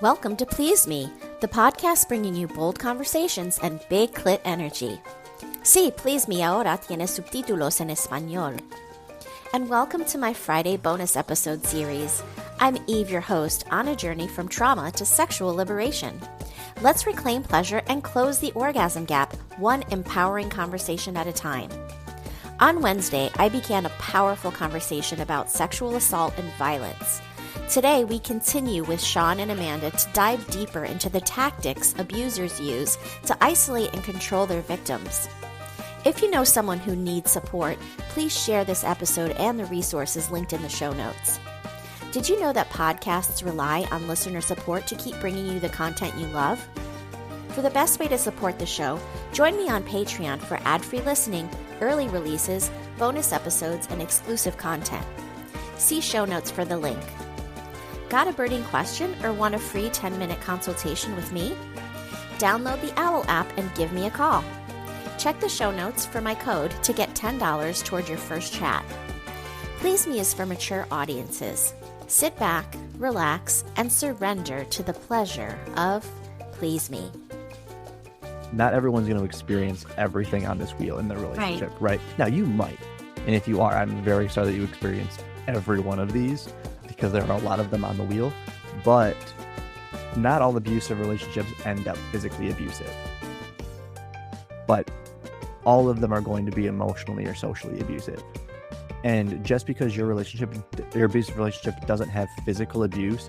Welcome to Please Me, the podcast bringing you bold conversations and big clit energy. Sí, Please Me ahora tiene subtítulos en español. And welcome to my Friday bonus episode series. I'm Eve, your host, on a journey from trauma to sexual liberation. Let's reclaim pleasure and close the orgasm gap, one empowering conversation at a time. On Wednesday, I began a powerful conversation about sexual assault and violence. Today, we continue with Shawn and Amanda to dive deeper into the tactics abusers use to isolate and control their victims. If you know someone who needs support, please share this episode and the resources linked in the show notes. Did you know that podcasts rely on listener support to keep bringing you the content you love? For the best way to support the show, join me on Patreon for ad-free listening, early releases, bonus episodes, and exclusive content. See show notes for the link. Got a burning question or want a free 10-minute consultation with me? Download the OWL app and give me a call. Check the show notes for my code to get $10 toward your first chat. Please Me is for mature audiences. Sit back, relax, and surrender to the pleasure of Please Me. Not everyone's going to experience everything on this wheel in their relationship, right? Now, you might. And if you are, I'm very sorry that you experienced every one of these, because there are a lot of them on the wheel. But not all abusive relationships end up physically abusive. But all of them are going to be emotionally or socially abusive. And just because your abusive relationship doesn't have physical abuse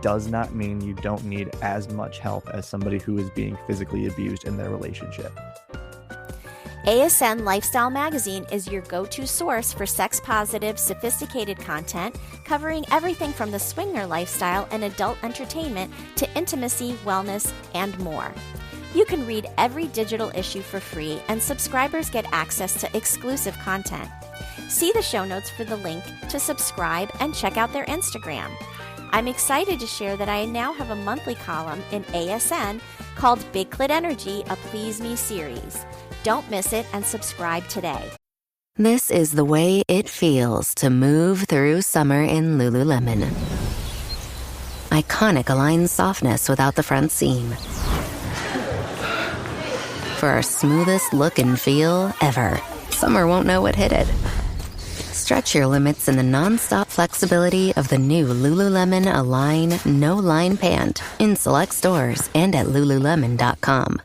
does not mean you don't need as much help as somebody who is being physically abused in their relationship. ASN Lifestyle Magazine is your go-to source for sex-positive, sophisticated content covering everything from the swinger lifestyle and adult entertainment to intimacy, wellness, and more. You can read every digital issue for free, and subscribers get access to exclusive content. See the show notes for the link to subscribe and check out their Instagram. I'm excited to share that I now have a monthly column in ASN called Big Clit Energy, a Please Me series. Don't miss it and subscribe today. This is the way it feels to move through summer in Lululemon. Iconic Align softness without the front seam. For our smoothest look and feel ever. Summer won't know what hit it. Stretch your limits in the non-stop flexibility of the new Lululemon Align No-Line Pant in select stores and at Lululemon.com.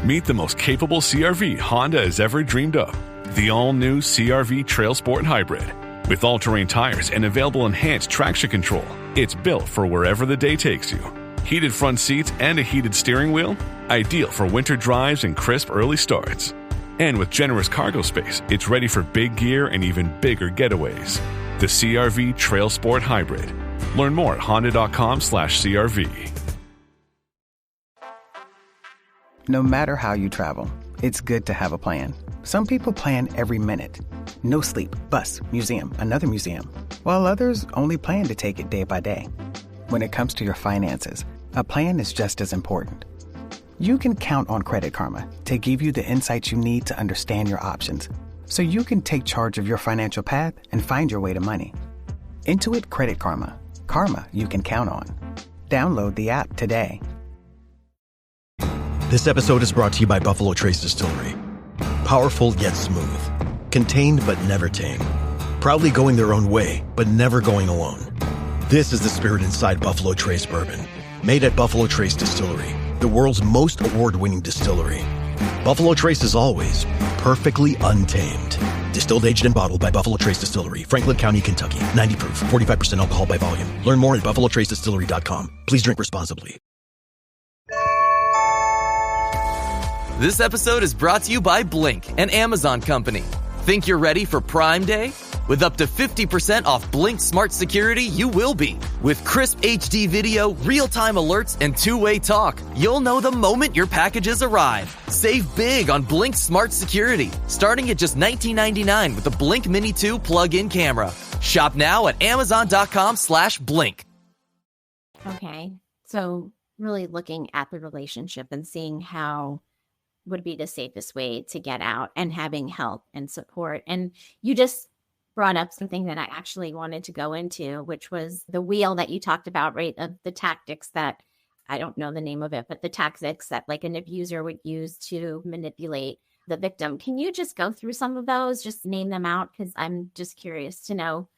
Meet the most capable CR-V Honda has ever dreamed of. The all-new CR-V Trail Sport Hybrid. With all-terrain tires and available enhanced traction control, it's built for wherever the day takes you. Heated front seats and a heated steering wheel, ideal for winter drives and crisp early starts. And with generous cargo space, it's ready for big gear and even bigger getaways. The CR-V Trail Sport Hybrid. Learn more at honda.com/CRV. No matter how you travel, it's good to have a plan. Some people plan every minute. No sleep, bus, museum, another museum. While others only plan to take it day by day. When it comes to your finances, a plan is just as important. You can count on Credit Karma to give you the insights you need to understand your options, so you can take charge of your financial path and find your way to money. Intuit Credit Karma. Karma you can count on. Download the app today. This episode is brought to you by Buffalo Trace Distillery. Powerful yet smooth. Contained but never tame. Proudly going their own way, but never going alone. This is the spirit inside Buffalo Trace Bourbon. Made at Buffalo Trace Distillery, the world's most award-winning distillery. Buffalo Trace is always perfectly untamed. Distilled, aged, and bottled by Buffalo Trace Distillery, Franklin County, Kentucky. 90 proof, 45% alcohol by volume. Learn more at buffalotracedistillery.com. Please drink responsibly. This episode is brought to you by Blink, an Amazon company. Think you're ready for Prime Day? With up to 50% off Blink Smart Security, you will be. With crisp HD video, real-time alerts, and two-way talk, you'll know the moment your packages arrive. Save big on Blink Smart Security, starting at just $19.99 with the Blink Mini 2 plug-in camera. Shop now at amazon.com/blink. Okay, so really looking at the relationship and seeing how would be the safest way to get out and having help and support. And you just brought up something that I actually wanted to go into, which was the wheel that you talked about, right? Of the tactics that, I don't know the name of it, but the tactics that like an abuser would use to manipulate the victim. Can you just go through some of those, just name them out? Because I'm just curious to know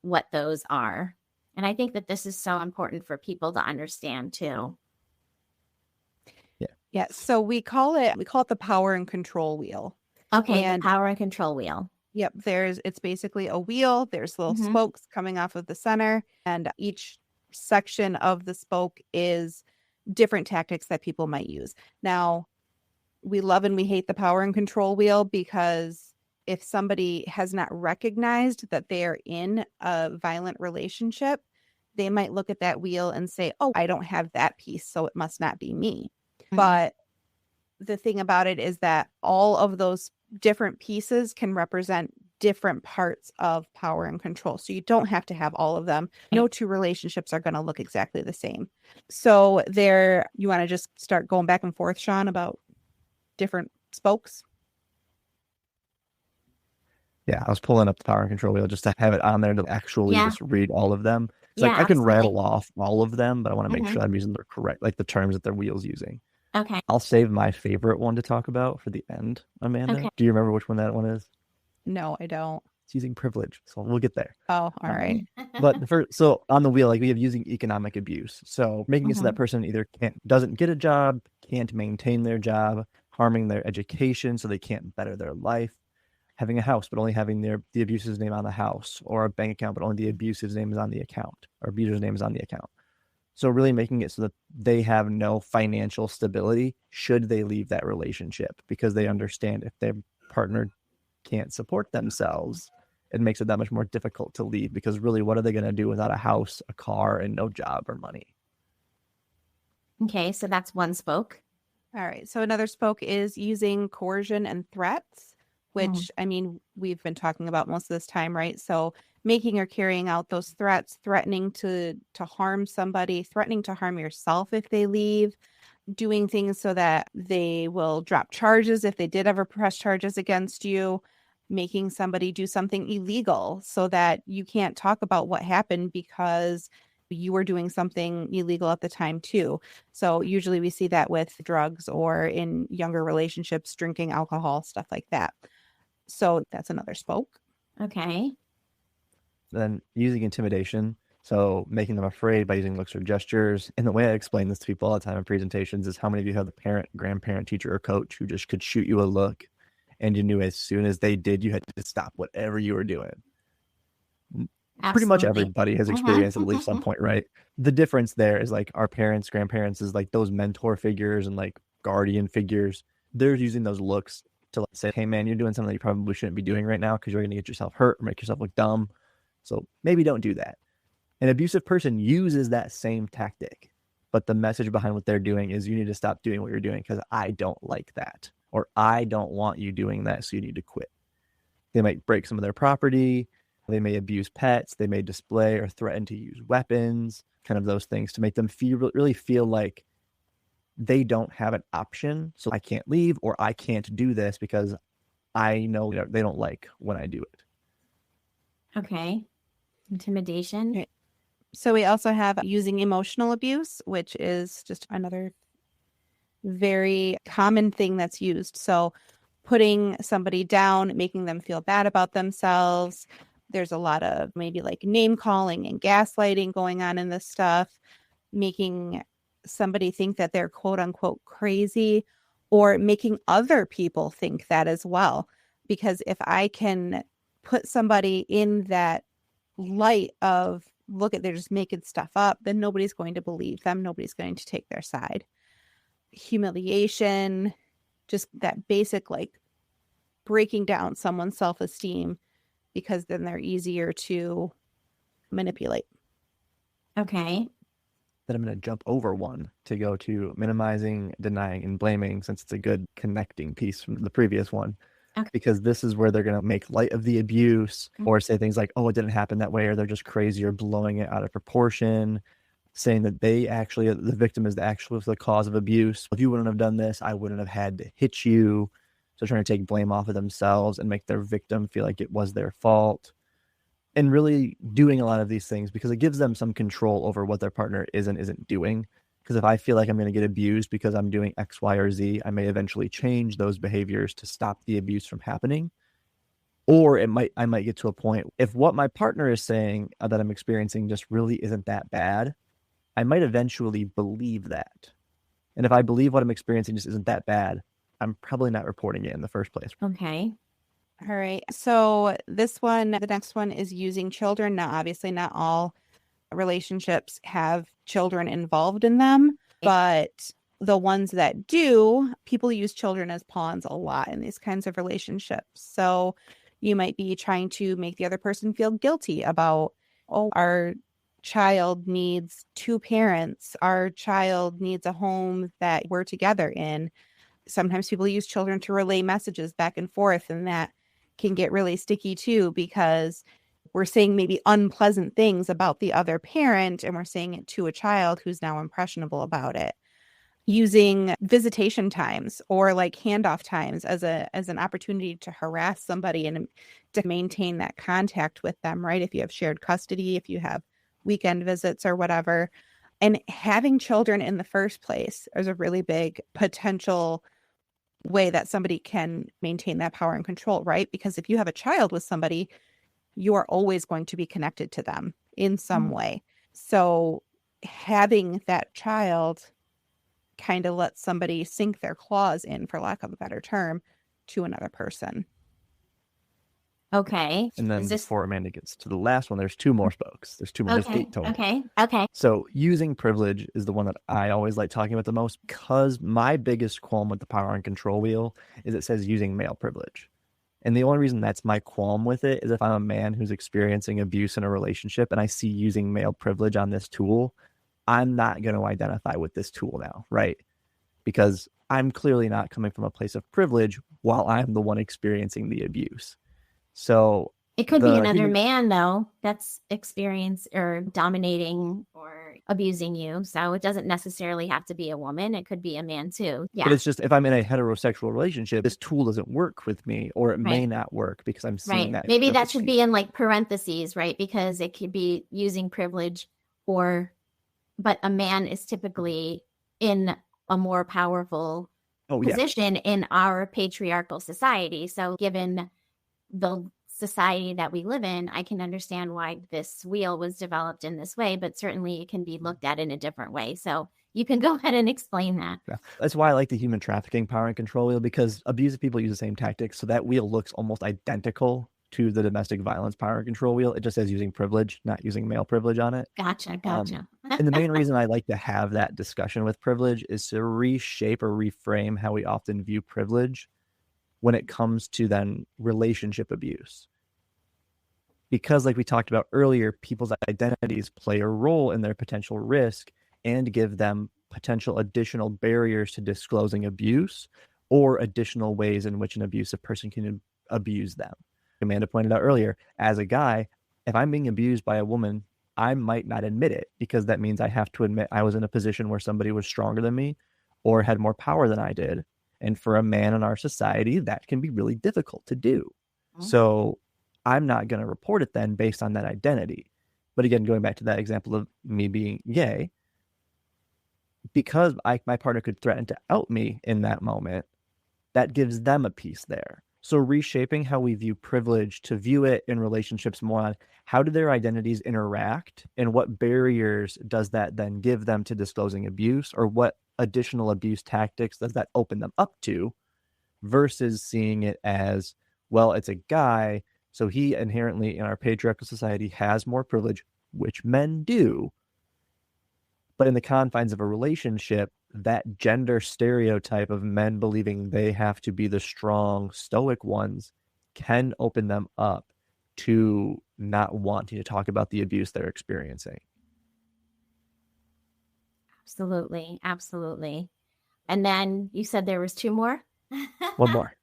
what those are. And I think that this is so important for people to understand too. Yeah. So we call it the power and control wheel. Okay. And the power and control wheel. Yep. It's basically a wheel. There's little spokes coming off of the center, and each section of the spoke is different tactics that people might use. Now, we love and we hate the power and control wheel, because if somebody has not recognized that they are in a violent relationship, they might look at that wheel and say, oh, I don't have that piece, so it must not be me. But the thing about it is that all of those different pieces can represent different parts of power and control. So you don't have to have all of them. No two relationships are going to look exactly the same. So you want to just start going back and forth, Shawn, about different spokes? Yeah, I was pulling up the power and control wheel just to have it on there to actually just read all of them. It's like I can rattle off all of them, but I want to make sure I'm using the correct, like the terms that the wheel's using. Okay. I'll save my favorite one to talk about for the end, Amanda. Okay. Do you remember which one that one is? No, I don't. It's using privilege, so we'll get there. Oh, all right. But so on the wheel, like we have using economic abuse. So making it so that person either doesn't get a job, can't maintain their job, harming their education so they can't better their life, having a house but only having the abuser's name on the house, or a bank account but only the abuser's name is on the account, or abuser's name is on the account. So really making it so that they have no financial stability should they leave that relationship, because they understand if their partner can't support themselves, it makes it that much more difficult to leave, because really what are they going to do without a house, a car, and no job or money? Okay, so that's one spoke. All right. So another spoke is using coercion and threats, which, I mean, we've been talking about most of this time, right? So making or carrying out those threats, threatening to harm somebody, threatening to harm yourself if they leave, doing things so that they will drop charges if they did ever press charges against you, making somebody do something illegal so that you can't talk about what happened because you were doing something illegal at the time too. So usually we see that with drugs, or in younger relationships, drinking alcohol, stuff like that. So that's another spoke. Okay. Then using intimidation. So making them afraid by using looks or gestures. And the way I explain this to people all the time in presentations is, how many of you have the parent, grandparent, teacher, or coach who just could shoot you a look and you knew as soon as they did, you had to stop whatever you were doing? Absolutely. Pretty much everybody has experienced at least some point, right? The difference there is like our parents, grandparents is like those mentor figures and like guardian figures. They're using those looks to say, hey man, you're doing something that you probably shouldn't be doing right now because you're going to get yourself hurt or make yourself look dumb. So maybe don't do that. An abusive person uses that same tactic, but the message behind what they're doing is, you need to stop doing what you're doing because I don't like that, or I don't want you doing that, so you need to quit. They might break some of their property. They may abuse pets. They may display or threaten to use weapons, kind of those things to make them really feel like they don't have an option. So I can't leave, or I can't do this because I know they don't like when I do it. Okay. Intimidation. Okay. So we also have using emotional abuse, which is just another very common thing that's used. So putting somebody down, making them feel bad about themselves. There's a lot of maybe like name calling and gaslighting going on in this stuff, making somebody think that they're quote unquote crazy, or making other people think that as well. Because if I can put somebody in that light of, look at, they're just making stuff up, then nobody's going to believe them. Nobody's going to take their side. Humiliation, just that basic like breaking down someone's self-esteem, because then they're easier to manipulate. Okay. Then I'm going to jump over one to go to minimizing, denying, and blaming, since it's a good connecting piece from the previous one. Okay. Because this is where they're going to make light of the abuse, or say things like, oh, it didn't happen that way, or they're just crazy, or blowing it out of proportion, saying that the victim is the cause of abuse. If you wouldn't have done this, I wouldn't have had to hit you. So trying to take blame off of themselves and make their victim feel like it was their fault. and really doing a lot of these things because it gives them some control over what their partner is and isn't doing. Because if I feel like I'm going to get abused because I'm doing X, Y, or Z, I may eventually change those behaviors to stop the abuse from happening. Or I might get to a point, if what my partner is saying that I'm experiencing just really isn't that bad, I might eventually believe that. And if I believe what I'm experiencing just isn't that bad, I'm probably not reporting it in the first place. Okay. All right. So the next one is using children. Now, obviously not all relationships have children involved in them, but the ones that do, people use children as pawns a lot in these kinds of relationships. So you might be trying to make the other person feel guilty about, oh, our child needs two parents. Our child needs a home that we're together in. Sometimes people use children to relay messages back and forth, and that can get really sticky too, because we're saying maybe unpleasant things about the other parent, and we're saying it to a child who's now impressionable about it. Using visitation times or like handoff times as an opportunity to harass somebody and to maintain that contact with them, right? If you have shared custody, if you have weekend visits or whatever. And having children in the first place is a really big potential way that somebody can maintain that power and control, right? Because if you have a child with somebody, you are always going to be connected to them in some way. So having that child kind of lets somebody sink their claws in, for lack of a better term, to another person. Okay. And then before Amanda gets to the last one, there's two more spokes. There's two more. There's 8 total. Okay. So using privilege is the one that I always like talking about the most, because my biggest qualm with the power and control wheel is it says using male privilege. And the only reason that's my qualm with it is if I'm a man who's experiencing abuse in a relationship and I see using male privilege on this tool, I'm not going to identify with this tool now, right? Because I'm clearly not coming from a place of privilege while I'm the one experiencing the abuse. So it could be another man, though, that's experienced or dominating or abusing you. So it doesn't necessarily have to be a woman. It could be a man, too. Yeah. But it's just if I'm in a heterosexual relationship, this tool doesn't work with me, or it may not work because I'm seeing that. Maybe that should be in like parentheses, right? Because it could be using privilege but a man is typically in a more powerful position in our patriarchal society. So given the society that we live in, I can understand why this wheel was developed in this way, but certainly it can be looked at in a different way. So you can go ahead and explain that. Yeah. That's why I like the human trafficking power and control wheel, because abusive people use the same tactics. So that wheel looks almost identical to the domestic violence power and control wheel. It just says using privilege, not using male privilege on it. Gotcha. And the main reason I like to have that discussion with privilege is to reshape or reframe how we often view privilege when it comes to then relationship abuse. Because like we talked about earlier, people's identities play a role in their potential risk and give them potential additional barriers to disclosing abuse or additional ways in which an abusive person can abuse them. Amanda pointed out earlier, as a guy, if I'm being abused by a woman, I might not admit it, because that means I have to admit I was in a position where somebody was stronger than me or had more power than I did. And for a man in our society, that can be really difficult to do. So I'm not going to report it then based on that identity. But again, going back to that example of me being gay, because my partner could threaten to out me in that moment, that gives them a piece there. So reshaping how we view privilege to view it in relationships more on how do their identities interact and what barriers does that then give them to disclosing abuse, or what additional abuse tactics does that open them up to, versus seeing it as, well, it's a guy, so he inherently in our patriarchal society has more privilege, which men do. But in the confines of a relationship, that gender stereotype of men believing they have to be the strong, stoic ones can open them up to not wanting to talk about the abuse they're experiencing. Absolutely. And then you said there was 2 more? One more.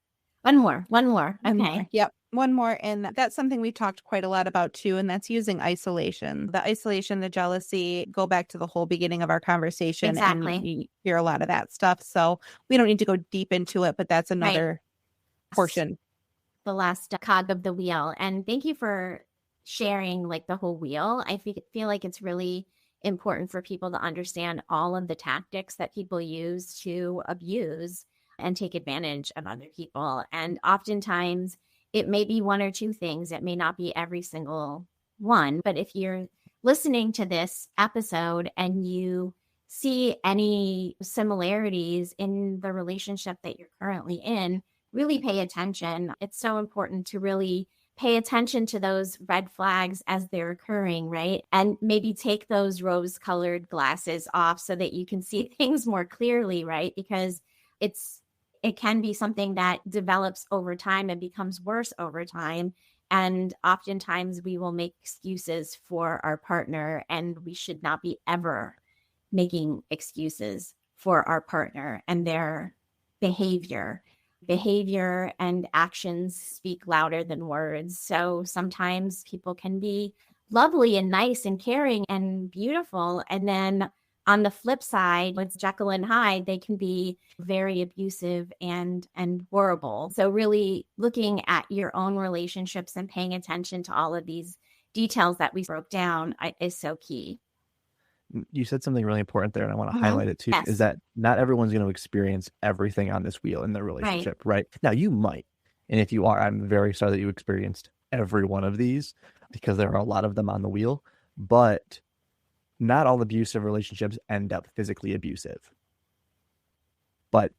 Okay. Yep. One more. And that's something we've talked quite a lot about too. And that's using isolation. The isolation, the jealousy, go back to the whole beginning of our conversation. Exactly. And you hear a lot of that stuff. So we don't need to go deep into it, but that's another portion. The last cog of the wheel. And thank you for sharing like the whole wheel, I feel like it's really important for people to understand all of the tactics that people use to abuse and take advantage of other people. And oftentimes it may be one or two things. It may not be every single one. But if you're listening to this episode and you see any similarities in the relationship that you're currently in, really pay attention. It's so important to really pay attention to those red flags as they're occurring, right? And maybe take those rose-colored glasses off so that you can see things more clearly, right? Because it can be something that develops over time and becomes worse over time. And oftentimes we will make excuses for our partner, and we should not be ever making excuses for our partner and their behavior. Behavior and actions speak louder than words. So sometimes people can be lovely and nice and caring and beautiful. And then on the flip side, with Jekyll and Hyde, they can be very abusive and horrible. So really looking at your own relationships and paying attention to all of these details that we broke down is so key. You said something really important there, and I want to highlight it too, Yes. is that not everyone's going to experience everything on this wheel in their relationship, right? Now, you might. And if you are, I'm very sorry that you experienced every one of these, because there are a lot of them on the wheel. But not all abusive relationships end up physically abusive. But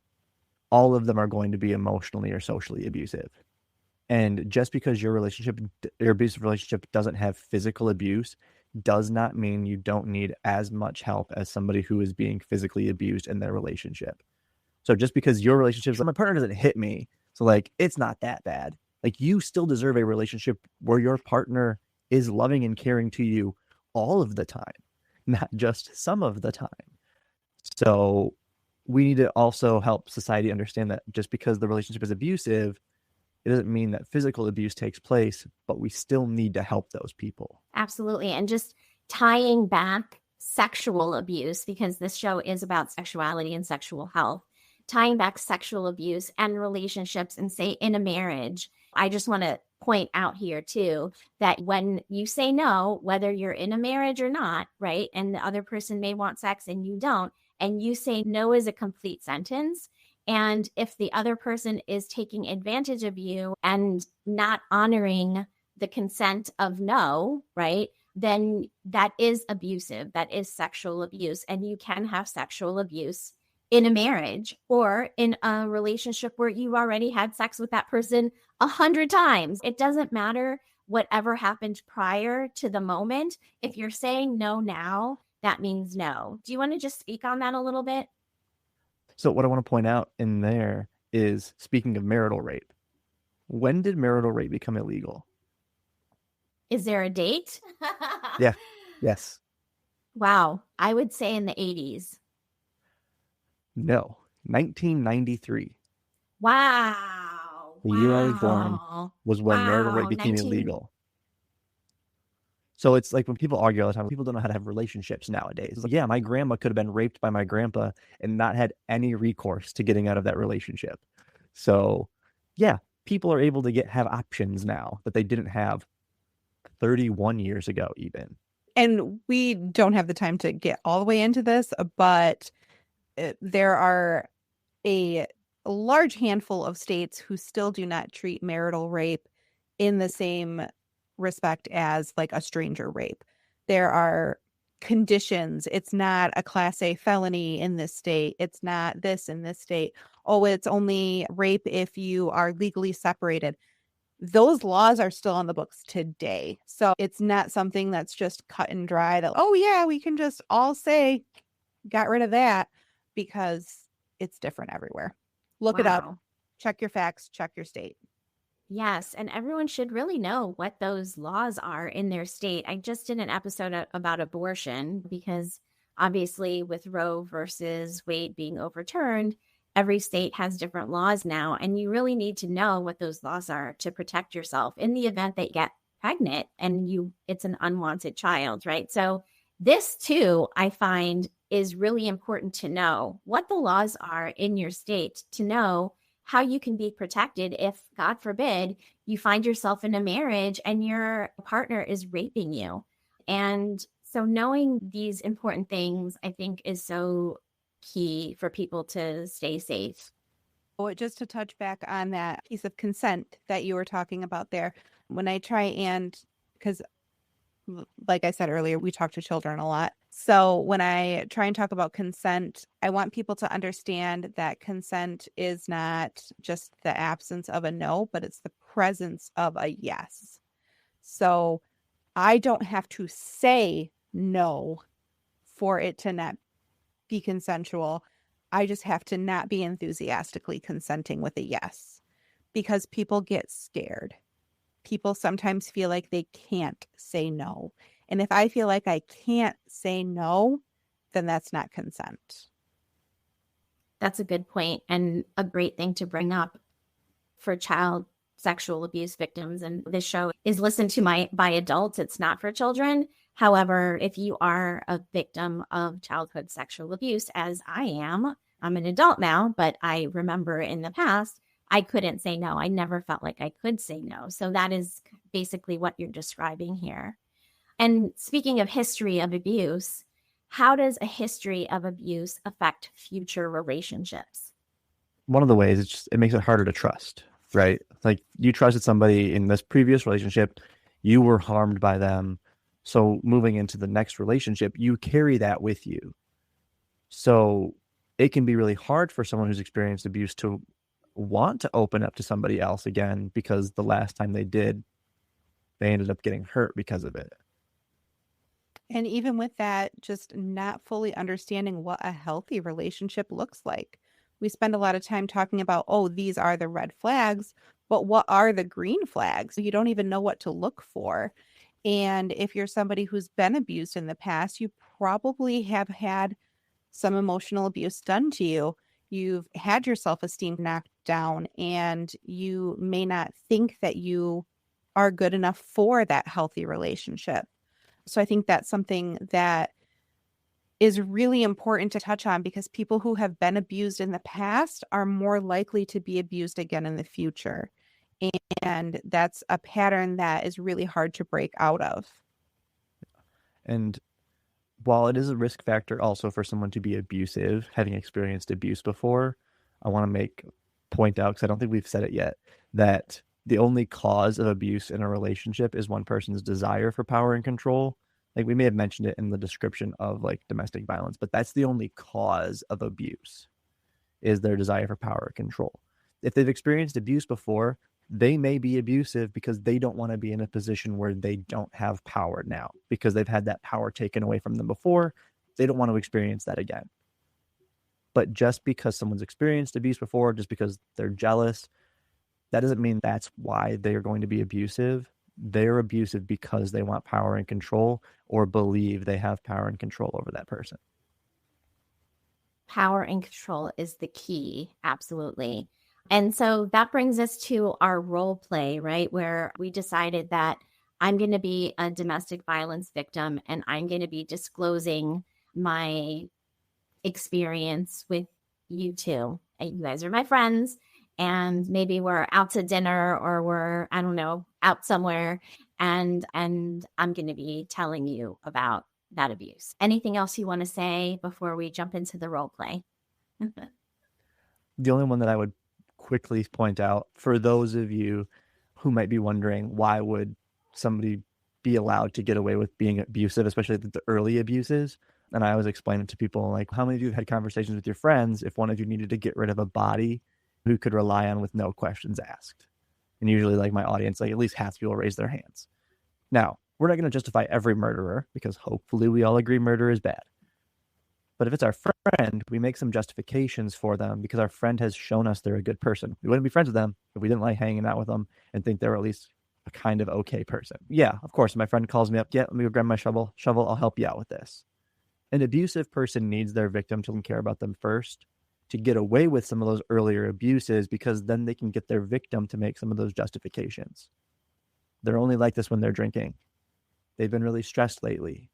all of them are going to be emotionally or socially abusive. And just because your abusive relationship doesn't have physical abuse does not mean you don't need as much help as somebody who is being physically abused in their relationship. So just because your relationship, my partner doesn't hit me, so like it's not that bad. Like, you still deserve a relationship where your partner is loving and caring to you all of the time, not just some of the time. So we need to also help society understand that just because the relationship is abusive, it doesn't mean that physical abuse takes place, but we still need to help those people. Absolutely. And just tying back sexual abuse, because this show is about sexuality and sexual health, tying back sexual abuse and relationships, and say in a marriage, I just want to point out here too, that when you say no, whether you're in a marriage or not, right, and the other person may want sex and you don't, and you say no is a complete sentence. And if the other person is taking advantage of you and not honoring the consent of no, right, then that is abusive. That is sexual abuse. And you can have sexual abuse in a marriage or in a relationship where you already had sex with that person 100 times. It doesn't matter whatever happened prior to the moment. If you're saying no now, that means no. Do you want to just speak on that a little bit? So what I want to point out in there is, speaking of marital rape, when did marital rape become illegal? Is there a date? Yeah. Yes. Wow. I would say in the 80s. No. 1993. Wow. The year I was born was when marital rape became illegal. So it's like when people argue all the time, people don't know how to have relationships nowadays. It's like, yeah, my grandma could have been raped by my grandpa and not had any recourse to getting out of that relationship. So yeah, people are able to have options now that they didn't have 31 years ago even. And we don't have the time to get all the way into this, but there are a large handful of states who still do not treat marital rape in the same respect as like a stranger rape. There are conditions. It's not a class A felony in this state. It's not this in this state. Oh, it's only rape if you are legally separated. Those laws are still on the books today. So it's not something that's just cut and dry that, oh yeah, we can just all say, got rid of that, because it's different everywhere. Look it up, check your facts, check your state. Yes, and everyone should really know what those laws are in their state. I just did an episode about abortion because obviously with Roe versus Wade being overturned, every state has different laws now, and you really need to know what those laws are to protect yourself in the event that you get pregnant and it's an unwanted child, right? So this too, I find, is really important to know what the laws are in your state, to know how you can be protected if, God forbid, you find yourself in a marriage and your partner is raping you. And so knowing these important things, I think, is so key for people to stay safe. Oh, just to touch back on that piece of consent that you were talking about there, when I try and, because like I said earlier, we talk to children a lot. So when I try and talk about consent, I want people to understand that consent is not just the absence of a no, but it's the presence of a yes. So I don't have to say no for it to not be consensual. I just have to not be enthusiastically consenting with a yes, because people get scared. People sometimes feel like they can't say no. And if I feel like I can't say no, then that's not consent. That's a good point and a great thing to bring up for child sexual abuse victims. And this show is listened to by adults. It's not for children. However, if you are a victim of childhood sexual abuse, as I am, I'm an adult now, but I remember in the past, I couldn't say no. I never felt like I could say no. So that is basically what you're describing here. And speaking of history of abuse, how does a history of abuse affect future relationships? One of the ways, it makes it harder to trust, right? Like, you trusted somebody in this previous relationship, you were harmed by them. So moving into the next relationship, you carry that with you. So it can be really hard for someone who's experienced abuse to want to open up to somebody else again, because the last time they did, they ended up getting hurt because of it. And even with that, just not fully understanding what a healthy relationship looks like. We spend a lot of time talking about, oh, these are the red flags, but what are the green flags? You don't even know what to look for. And if you're somebody who's been abused in the past, you probably have had some emotional abuse done to you. You've had your self-esteem knocked down, and you may not think that you are good enough for that healthy relationship. So I think that's something that is really important to touch on, because people who have been abused in the past are more likely to be abused again in the future. And that's a pattern that is really hard to break out of. And while it is a risk factor also for someone to be abusive, having experienced abuse before, I want to point out, because I don't think we've said it yet, that the only cause of abuse in a relationship is one person's desire for power and control. Like, we may have mentioned it in the description of like domestic violence, but that's the only cause of abuse, is their desire for power and control. If they've experienced abuse before, they may be abusive because they don't want to be in a position where they don't have power now, because they've had that power taken away from them before. They don't want to experience that again. But just because someone's experienced abuse before, just because they're jealous, that doesn't mean that's why they're going to be abusive. They're abusive because they want power and control, or believe they have power and control over that person. Power and control is the key. Absolutely. And so that brings us to our role play, right? Where we decided that I'm going to be a domestic violence victim, and I'm going to be disclosing my experience with you two. And you guys are my friends, and maybe we're out to dinner, or we're, I don't know, out somewhere. And I'm going to be telling you about that abuse. Anything else you want to say before we jump into the role play? The only one that I would quickly point out, for those of you who might be wondering, why would somebody be allowed to get away with being abusive, especially the early abuses? And I always explain it to people, like, how many of you have had conversations with your friends if one of you needed to get rid of a body who could rely on with no questions asked? And usually, like, my audience, like, at least half people raise their hands. Now, we're not going to justify every murderer, because hopefully we all agree murder is bad. But if it's our friend, we make some justifications for them, because our friend has shown us they're a good person. We wouldn't be friends with them if we didn't like hanging out with them and think they were at least a kind of okay person. Yeah, of course, my friend calls me up, yeah, let me go grab my shovel, I'll help you out with this. An abusive person needs their victim to care about them first, to get away with some of those earlier abuses, because then they can get their victim to make some of those justifications. They're only like this when they're drinking. They've been really stressed lately.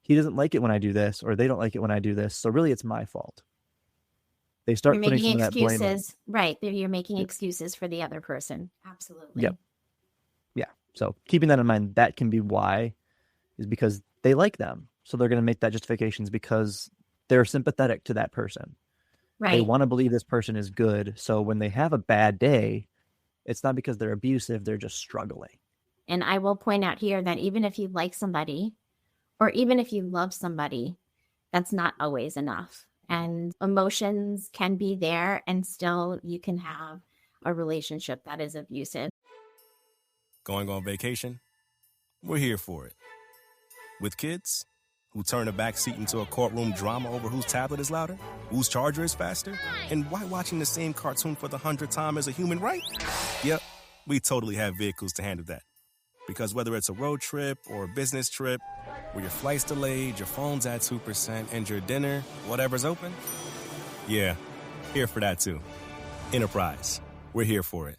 He doesn't like it when I do this, or they don't like it when I do this, so really it's my fault. They start putting some of that blame on. Right. You're making excuses for the other person. Absolutely. Yep. So keeping that in mind, that can be why, is because they like them. So they're going to make that justifications because they're sympathetic to that person. Right. They want to believe this person is good. So when they have a bad day, it's not because they're abusive, they're just struggling. And I will point out here that even if you like somebody, or even if you love somebody, that's not always enough. And emotions can be there, and still you can have a relationship that is abusive. Going on vacation? We're here for it. With kids who turn a backseat into a courtroom drama over whose tablet is louder, whose charger is faster, and why watching the same cartoon for the 100th time is a human right? Yep, we totally have vehicles to handle that. Because whether it's a road trip or a business trip, where your flight's delayed, your phone's at 2%, and your dinner, whatever's open, yeah, here for that too. Enterprise, we're here for it.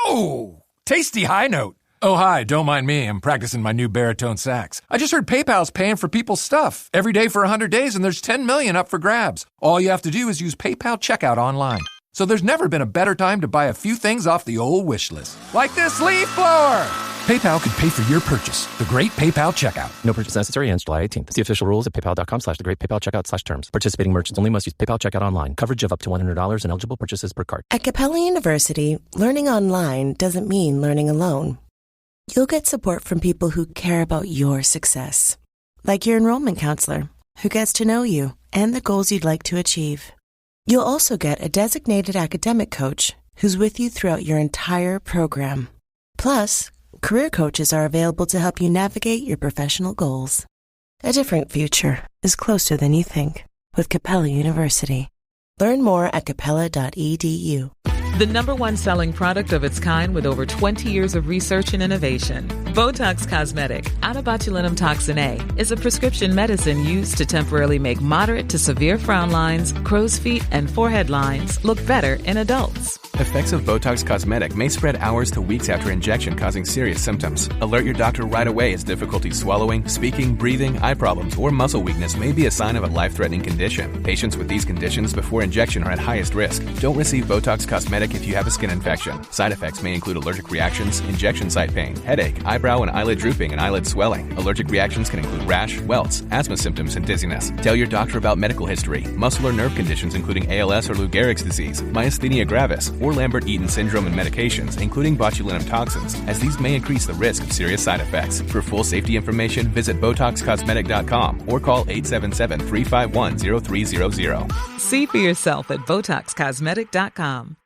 Oh, tasty high note. Oh, hi, don't mind me. I'm practicing my new baritone sax. I just heard PayPal's paying for people's stuff every day for 100 days, and there's 10 million up for grabs. All you have to do is use PayPal checkout online. So there's never been a better time to buy a few things off the old wish list. Like this leaf blower! PayPal could pay for your purchase. The Great PayPal Checkout. No purchase necessary ends July 18th. See official rules at paypal.com/thegreatpaypalcheckout/terms. Participating merchants only must use PayPal checkout online. Coverage of up to $100 and eligible purchases per card. At Capella University, learning online doesn't mean learning alone. You'll get support from people who care about your success. Like your enrollment counselor, who gets to know you and the goals you'd like to achieve. You'll also get a designated academic coach who's with you throughout your entire program. Plus, career coaches are available to help you navigate your professional goals. A different future is closer than you think with Capella University. Learn more at capella.edu. The #1 selling product of its kind with over 20 years of research and innovation. Botox Cosmetic, onabotulinum toxin A, is a prescription medicine used to temporarily make moderate to severe frown lines, crow's feet, and forehead lines look better in adults. Effects of Botox Cosmetic may spread hours to weeks after injection, causing serious symptoms. Alert your doctor right away as difficulty swallowing, speaking, breathing, eye problems, or muscle weakness may be a sign of a life-threatening condition. Patients with these conditions before injection are at highest risk. Don't receive Botox Cosmetic if you have a skin infection. Side effects may include allergic reactions, injection site pain, headache, eyebrow and eyelid drooping, and eyelid swelling. Allergic reactions can include rash, welts, asthma symptoms, and dizziness. Tell your doctor about medical history, muscle or nerve conditions including ALS or Lou Gehrig's disease, myasthenia gravis, or Lambert-Eaton syndrome, and medications, including botulinum toxins, as these may increase the risk of serious side effects. For full safety information, visit BotoxCosmetic.com or call 877-351-0300. See for yourself at BotoxCosmetic.com.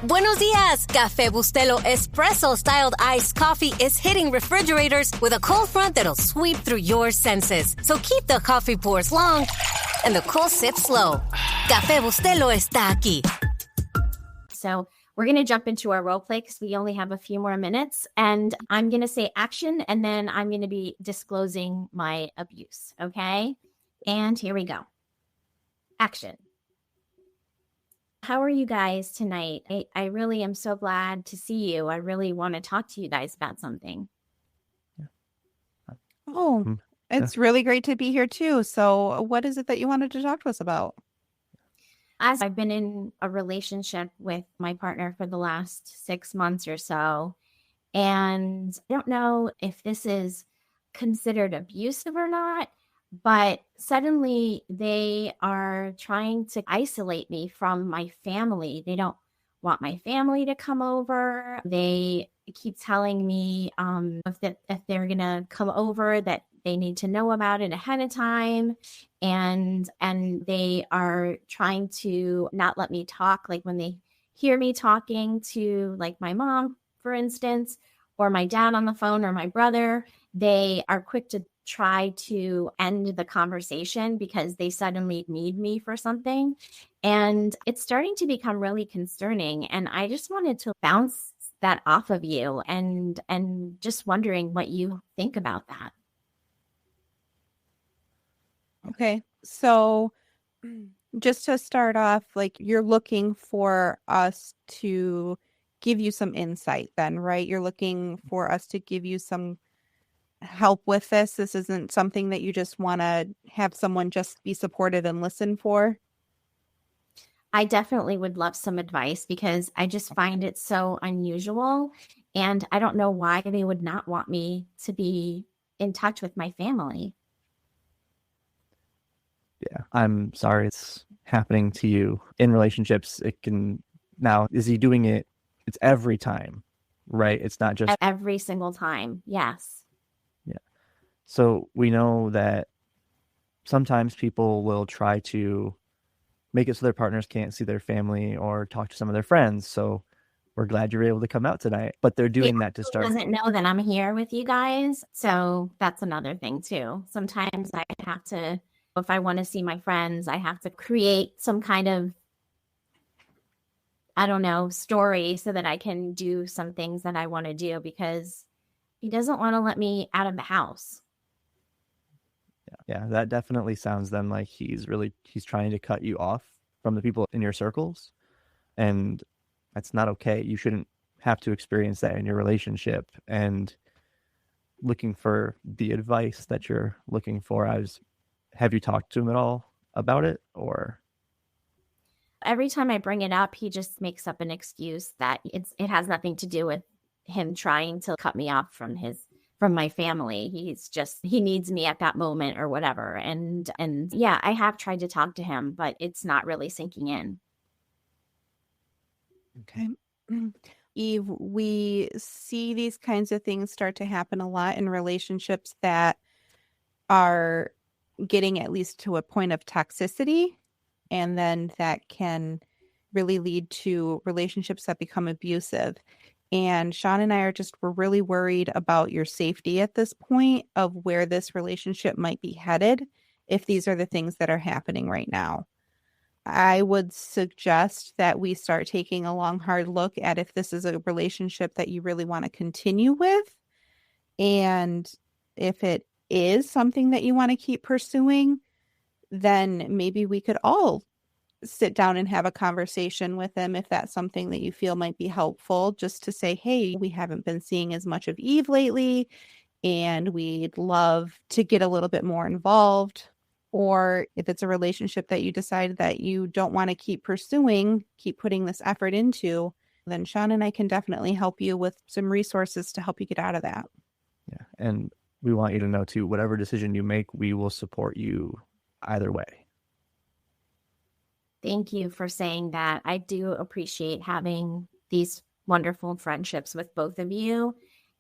Buenos dias! Café Bustelo espresso-styled iced coffee is hitting refrigerators with a cold front that'll sweep through your senses. So keep the coffee pours long and the cool sip slow. Café Bustelo está aquí. So we're going to jump into our role play because we only have a few more minutes. And I'm going to say action, and then I'm going to be disclosing my abuse. Okay? And here we go. Action. How are you guys tonight? I really am so glad to see you. I really want to talk to you guys about something. Oh, it's really great to be here too. So what is it that you wanted to talk to us about? As I've been in a relationship with my partner for the last 6 months or so, and I don't know if this is considered abusive or not, but suddenly they are trying to isolate me from my family. They don't want my family to come over. They keep telling me if they're going to come over that they need to know about it ahead of time. And they are trying to not let me talk. Like when they hear me talking to like my mom, for instance, or my dad on the phone or my brother, they are quick to try to end the conversation because they suddenly need me for something. And it's starting to become really concerning. And I just wanted to bounce that off of you and just wondering what you think about that. Okay. So just to start off, like you're looking for us to give you some insight then, right? You're looking for us to give you some help with this. This isn't something that you just want to have someone just be supported and listen for. I definitely would love some advice because I just find it so unusual. And I don't know why they would not want me to be in touch with my family. Yeah, I'm sorry it's happening to you. In relationships, it can now, is he doing it? It's every time, right? It's not just every single time. Yes. Yeah. So we know that sometimes people will try to make it so their partners can't see their family or talk to some of their friends. So we're glad you're able to come out tonight, but they're doing that to start. Doesn't know that I'm here with you guys. So that's another thing too. Sometimes I have to, if I want to see my friends, I have to create some kind of, I don't know, story so that I can do some things that I want to do because he doesn't want to let me out of the house. Yeah, that definitely sounds then like he's trying to cut you off from the people in your circles. And that's not okay. You shouldn't have to experience that in your relationship. And looking for the advice that you're looking for, have you talked to him at all about it? Or every time I bring it up, he just makes up an excuse that it has nothing to do with him trying to cut me off from my family. He needs me at that moment or whatever. And yeah, I have tried to talk to him, but it's not really sinking in. Okay. Eve, we see these kinds of things start to happen a lot in relationships that are getting at least to a point of toxicity. And then that can really lead to relationships that become abusive. And Shawn and I we're really worried about your safety at this point of where this relationship might be headed if these are the things that are happening right now. I would suggest that we start taking a long, hard look at if this is a relationship that you really want to continue with. And if it is something that you want to keep pursuing, then maybe we could all sit down and have a conversation with them if that's something that you feel might be helpful, just to say, hey, we haven't been seeing as much of Eve lately, and we'd love to get a little bit more involved. Or if it's a relationship that you decide that you don't want to keep pursuing, keep putting this effort into, then Shawn and I can definitely help you with some resources to help you get out of that. Yeah. And we want you to know too, whatever decision you make, we will support you either way. Thank you for saying that. I do appreciate having these wonderful friendships with both of you.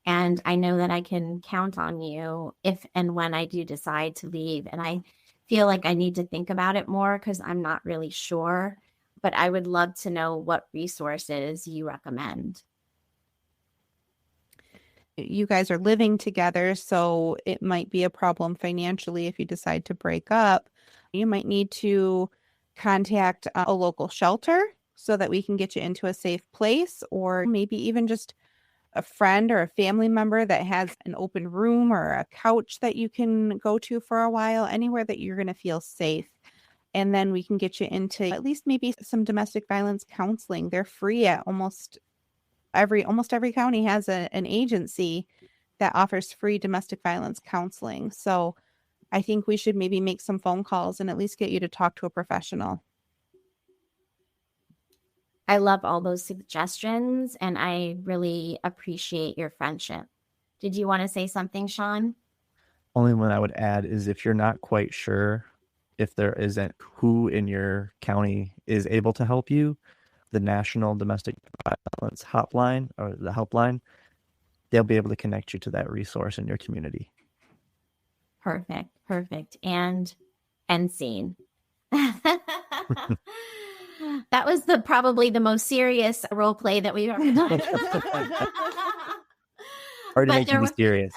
And I know that I can count on you if and when I do decide to leave. And I feel like I need to think about it more because I'm not really sure. But I would love to know what resources you recommend. You guys are living together, so it might be a problem financially if you decide to break up. You might need to contact a local shelter so that we can get you into a safe place, or maybe even just a friend or a family member that has an open room or a couch that you can go to for a while, anywhere that you're going to feel safe. And then we can get you into at least maybe some domestic violence counseling. They're free at almost every county has an agency that offers free domestic violence counseling. So I think we should maybe make some phone calls and at least get you to talk to a professional. I love all those suggestions, and I really appreciate your friendship. Did you want to say something, Shawn? Only one I would add is if you're not quite sure if there isn't who in your county is able to help you, the National Domestic Violence Hotline or the helpline, they'll be able to connect you to that resource in your community. Perfect. And end scene. That was probably the most serious role play that we've ever done. Hard to make you be serious.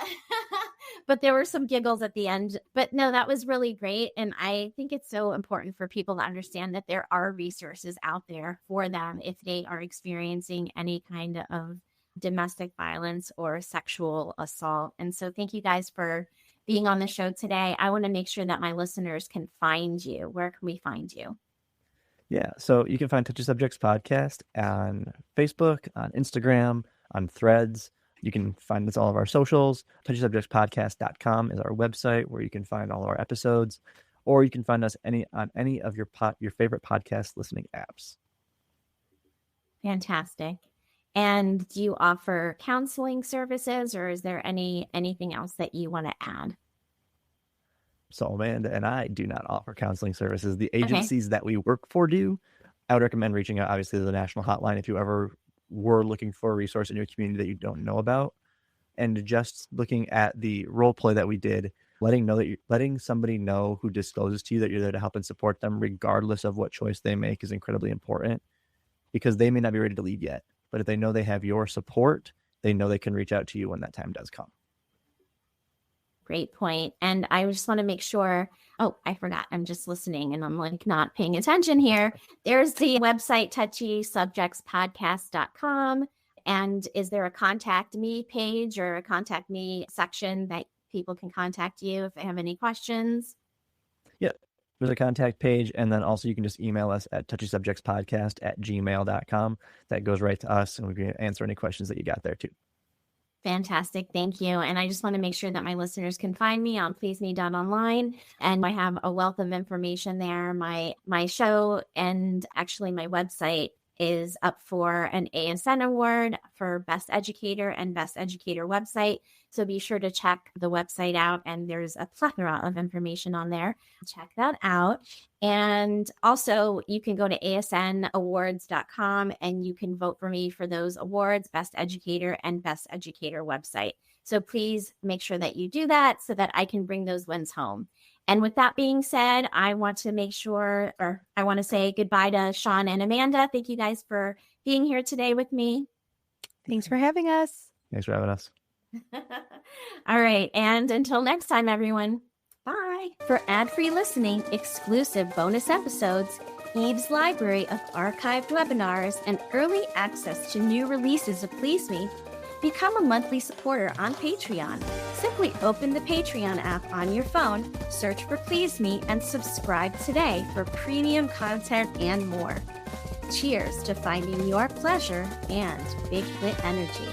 But there were some giggles at the end. But no, that was really great. And I think it's so important for people to understand that there are resources out there for them if they are experiencing any kind of domestic violence or sexual assault. And so thank you guys for being on the show today. I want to make sure that my listeners can find you. Where can we find you? Yeah, so you can find Touchy Subjects podcast on Facebook, on Instagram, on Threads. You can find us all of our socials. TouchySubjectsPodcast.com is our website where you can find all of our episodes. or you can find us on any of your favorite podcast listening apps. Fantastic. And do you offer counseling services, or is there anything else that you want to add? So Amanda and I do not offer counseling services. The agencies that we work for do. I would recommend reaching out, obviously, to the national hotline if you ever were looking for a resource in your community that you don't know about. And just looking at the role play that we did, letting somebody know who discloses to you that you're there to help and support them, regardless of what choice they make, is incredibly important, because they may not be ready to leave yet. But if they know they have your support, they know they can reach out to you when that time does come. Great point. And I just want to make sure, I forgot. I'm just listening and I'm like not paying attention here. There's the website, touchysubjectspodcast.com. And is there a contact me page or a contact me section that people can contact you if they have any questions? Yeah, there's a contact page. And then also you can just email us at touchysubjectspodcast@gmail.com. That goes right to us, and we can answer any questions that you got there too. Fantastic. Thank you. And I just want to make sure that my listeners can find me on pleaseme.online. And I have a wealth of information there. My show and actually my website is up for an ASN award for Best Educator and Best Educator website. So be sure to check the website out. And there's a plethora of information on there. Check that out. And also you can go to asnawards.com and you can vote for me for those awards, Best Educator and Best Educator website. So please make sure that you do that so that I can bring those wins home. And with that being said, I want to say goodbye to Shawn and Amanda. Thank you guys for being here today with me. Thanks for having us. Thanks for having us. All right. And until next time, everyone, bye. For ad-free listening, exclusive bonus episodes, Eve's library of archived webinars, and early access to new releases of Please Me, become a monthly supporter on Patreon. Simply open the Patreon app on your phone, search for Please Me, and subscribe today for premium content and more. Cheers to finding your pleasure and big clit energy.